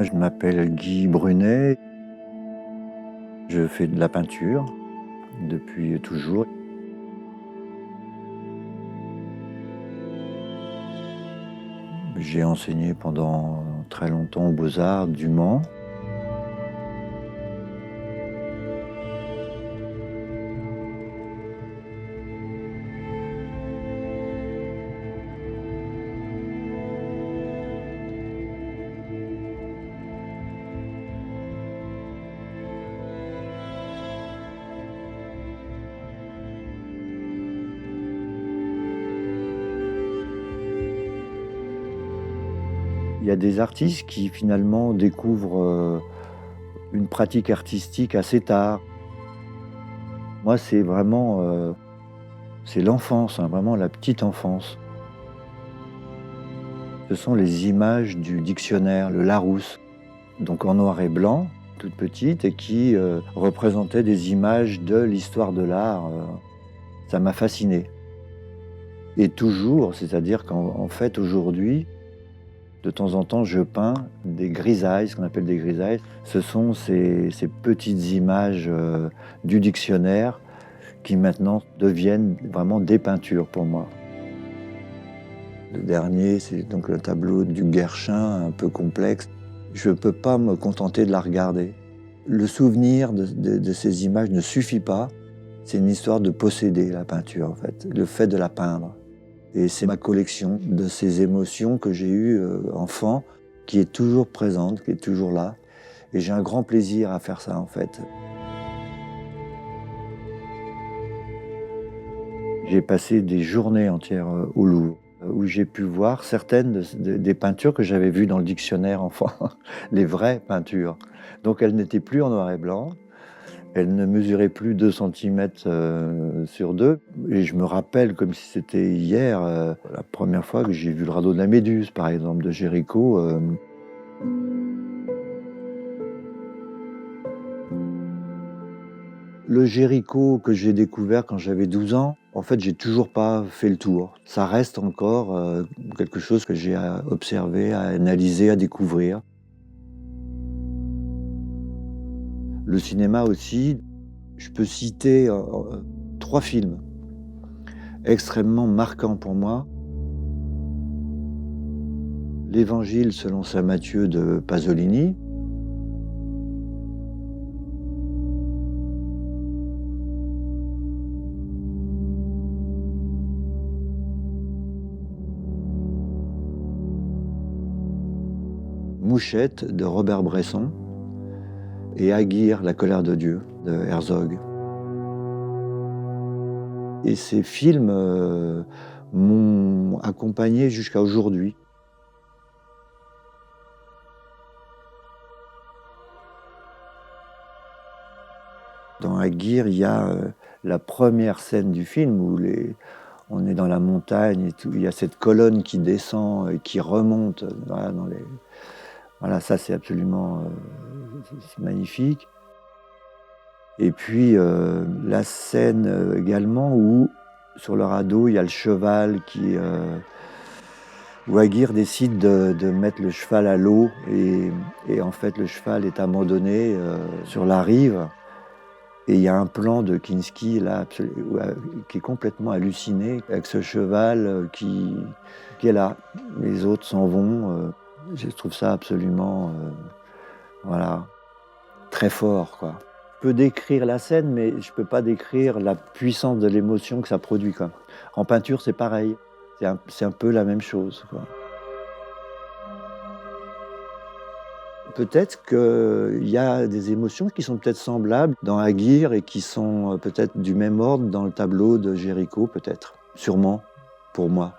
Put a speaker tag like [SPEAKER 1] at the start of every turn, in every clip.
[SPEAKER 1] Je m'appelle Guy Brunet. Je fais de la peinture depuis toujours. J'ai enseigné pendant très longtemps aux Beaux-Arts du Mans. Il y a des artistes qui finalement découvrent une pratique artistique assez tard. Moi, c'est vraiment c'est l'enfance, hein, vraiment la petite enfance. Ce sont les images du dictionnaire, le Larousse, donc en noir et blanc, toute petite, et qui représentaient des images de l'histoire de l'art. Ça m'a fasciné. Et toujours, c'est-à-dire qu'en fait, aujourd'hui, de temps en temps, je peins des grisailles, ce qu'on appelle des grisailles. Ce sont ces petites images du dictionnaire qui maintenant deviennent vraiment des peintures pour moi. Le dernier, c'est donc le tableau du Guerchin, un peu complexe. Je ne peux pas me contenter de la regarder. Le souvenir de ces images ne suffit pas. C'est une histoire de posséder la peinture, en fait, le fait de la peindre. Et c'est ma collection de ces émotions que j'ai eues enfant, qui est toujours présente, qui est toujours là. Et j'ai un grand plaisir à faire ça, en fait. J'ai passé des journées entières au Louvre, où j'ai pu voir certaines des peintures que j'avais vues dans le dictionnaire enfant, les vraies peintures. Donc elles n'étaient plus en noir et blanc, elles ne mesuraient plus 2 centimètres sur 2. Et je me rappelle, comme si c'était hier, la première fois que j'ai vu le radeau de la Méduse, par exemple, de Géricault. Le Géricault que j'ai découvert quand j'avais 12 ans, en fait, j'ai toujours pas fait le tour. Ça reste encore quelque chose que j'ai à observer, à analyser, à découvrir. Le cinéma aussi, je peux citer 3 films extrêmement marquants pour moi. L'Évangile selon saint Matthieu de Pasolini. Mouchette de Robert Bresson et Aguirre, la colère de Dieu de Herzog. Et ces films m'ont accompagné jusqu'à aujourd'hui. Dans Aguirre, il y a la première scène du film où on est dans la montagne et tout. Il y a cette colonne qui descend et qui remonte. Voilà, ça c'est absolument c'est magnifique. Et puis la scène également où, sur le radeau, il y a le cheval où Aguirre décide de mettre le cheval à l'eau et en fait le cheval est abandonné sur la rive. Et il y a un plan de Kinski là, qui est complètement halluciné avec ce cheval qui est là. Les autres s'en vont. Je trouve ça absolument voilà, très fort, quoi. Je peux décrire la scène, mais je ne peux pas décrire la puissance de l'émotion que ça produit, quoi. En peinture, c'est pareil. C'est un peu la même chose, quoi. Peut-être qu'il y a des émotions qui sont peut-être semblables dans Aguirre et qui sont peut-être du même ordre dans le tableau de Géricault, peut-être. Sûrement, pour moi.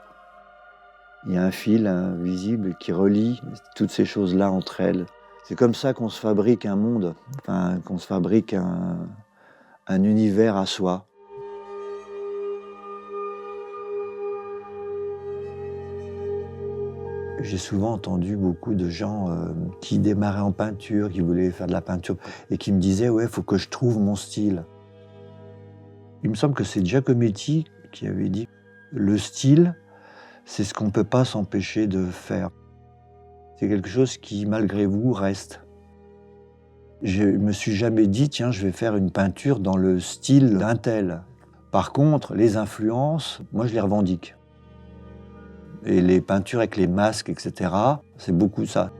[SPEAKER 1] Il y a un fil invisible qui relie toutes ces choses-là entre elles. C'est comme ça qu'on se fabrique un monde, enfin, qu'on se fabrique un univers à soi. J'ai souvent entendu beaucoup de gens qui démarraient en peinture, qui voulaient faire de la peinture, et qui me disaient « ouais, il faut que je trouve mon style ». Il me semble que c'est Giacometti qui avait dit « le style, c'est ce qu'on ne peut pas s'empêcher de faire ». C'est quelque chose qui, malgré vous, reste. Je me suis jamais dit, tiens, je vais faire une peinture dans le style d'un tel. Par contre, les influences, moi, je les revendique. Et les peintures avec les masques, etc., c'est beaucoup ça.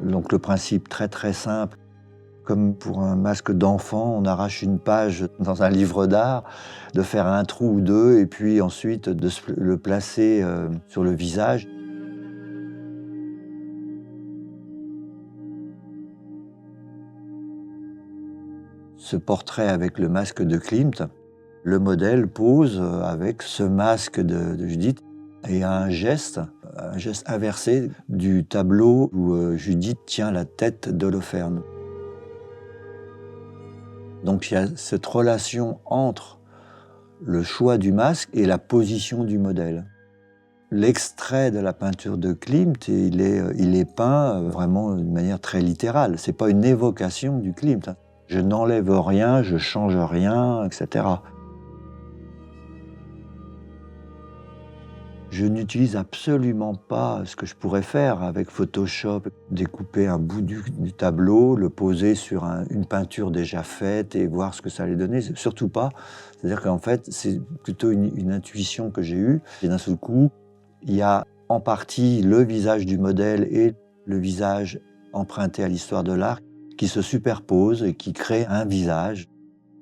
[SPEAKER 1] Donc le principe très très simple, comme pour un masque d'enfant, on arrache une page dans un livre d'art, de faire un trou ou deux, et puis ensuite de le placer sur le visage. Ce portrait avec le masque de Klimt, le modèle pose avec ce masque de Judith et un geste inversé du tableau où Judith tient la tête d'Holoferne. Donc il y a cette relation entre le choix du masque et la position du modèle. L'extrait de la peinture de Klimt, il est peint vraiment d'une manière très littérale. C'est pas une évocation du Klimt. Je n'enlève rien, je change rien, etc. Je n'utilise absolument pas ce que je pourrais faire avec Photoshop, découper un bout du tableau, le poser sur une peinture déjà faite et voir ce que ça allait donner. Surtout pas. C'est-à-dire qu'en fait, c'est plutôt une intuition que j'ai eue. Et d'un seul coup, il y a en partie le visage du modèle et le visage emprunté à l'histoire de l'art qui se superposent et qui créent un visage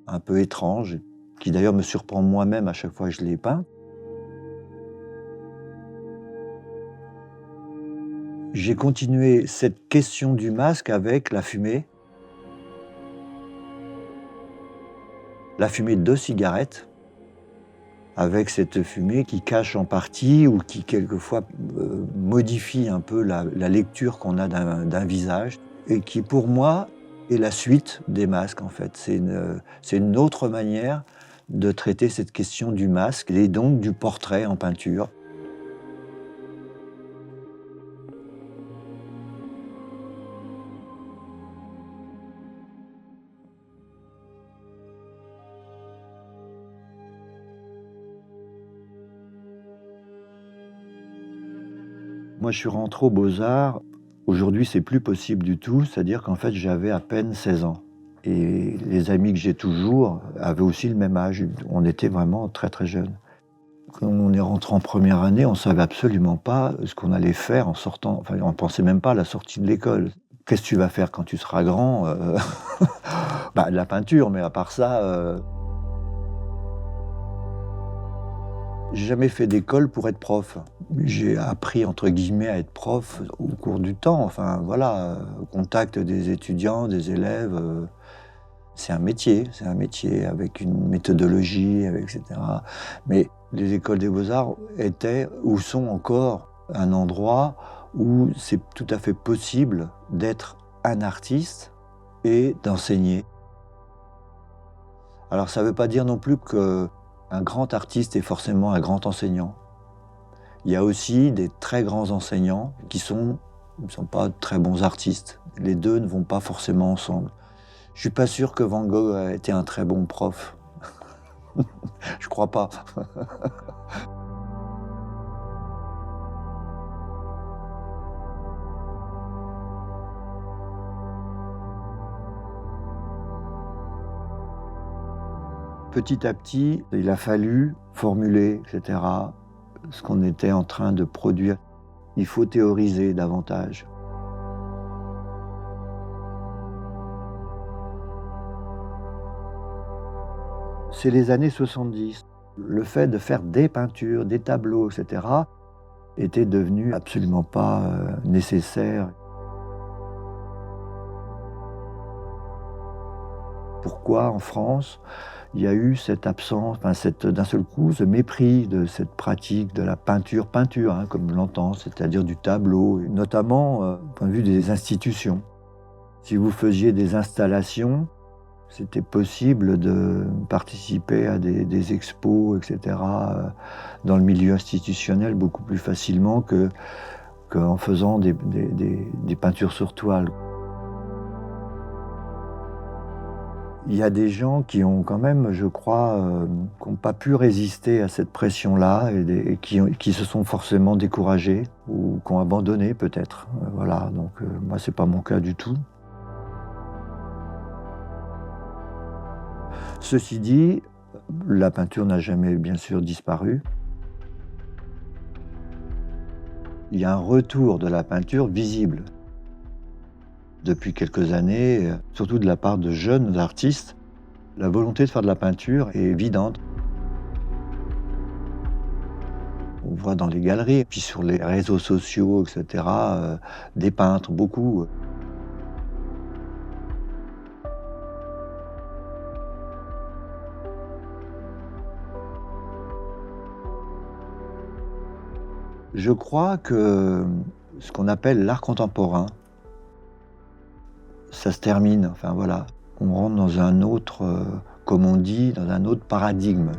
[SPEAKER 1] un peu étrange, qui d'ailleurs me surprend moi-même à chaque fois que je l'ai peint. J'ai continué cette question du masque avec la fumée de cigarettes, avec cette fumée qui cache en partie ou qui quelquefois modifie un peu la lecture qu'on a d'un visage et qui pour moi est la suite des masques en fait. C'est une autre manière de traiter cette question du masque et donc du portrait en peinture. Moi, je suis rentré aux Beaux-Arts. Aujourd'hui, c'est plus possible du tout. C'est-à-dire qu'en fait, j'avais à peine 16 ans. Et les amis que j'ai toujours avaient aussi le même âge. On était vraiment très, très jeunes. Quand on est rentré en première année, on ne savait absolument pas ce qu'on allait faire en sortant. Enfin, on ne pensait même pas à la sortie de l'école. Qu'est-ce que tu vas faire quand tu seras grand Bah, de la peinture, mais à part ça... J'ai jamais fait d'école pour être prof. J'ai appris, entre guillemets, à être prof au cours du temps. Enfin, voilà, au contact des étudiants, des élèves. C'est un métier avec une méthodologie, etc. Mais les écoles des beaux-arts étaient, ou sont encore, un endroit où c'est tout à fait possible d'être un artiste et d'enseigner. Alors, ça ne veut pas dire non plus que un grand artiste est forcément un grand enseignant. Il y a aussi des très grands enseignants qui ne sont pas très bons artistes. Les deux ne vont pas forcément ensemble. Je ne suis pas sûr que Van Gogh a été un très bon prof. Je crois pas. Petit à petit, il a fallu formuler, etc., ce qu'on était en train de produire. Il faut théoriser davantage. C'est les années 70. Le fait de faire des peintures, des tableaux, etc., était devenu absolument pas nécessaire. Pourquoi en France il y a eu cette absence, d'un seul coup, ce mépris de cette pratique de la peinture, comme on l'entend, c'est-à-dire du tableau, notamment du point de vue des institutions. Si vous faisiez des installations, c'était possible de participer à des expos, etc., dans le milieu institutionnel beaucoup plus facilement qu'en faisant des peintures sur toile. Il y a des gens qui ont quand même, je crois, qui n'ont pas pu résister à cette pression-là et qui se sont forcément découragés ou qui ont abandonné peut-être. Voilà, donc moi, c'est pas mon cas du tout. Ceci dit, la peinture n'a jamais, bien sûr, disparu. Il y a un retour de la peinture visible. Depuis quelques années, surtout de la part de jeunes artistes, la volonté de faire de la peinture est évidente. On voit dans les galeries, puis sur les réseaux sociaux, et cetera, des peintres, beaucoup. Je crois que ce qu'on appelle l'art contemporain, ça se termine, enfin voilà. On rentre dans un autre, comme on dit, dans un autre paradigme.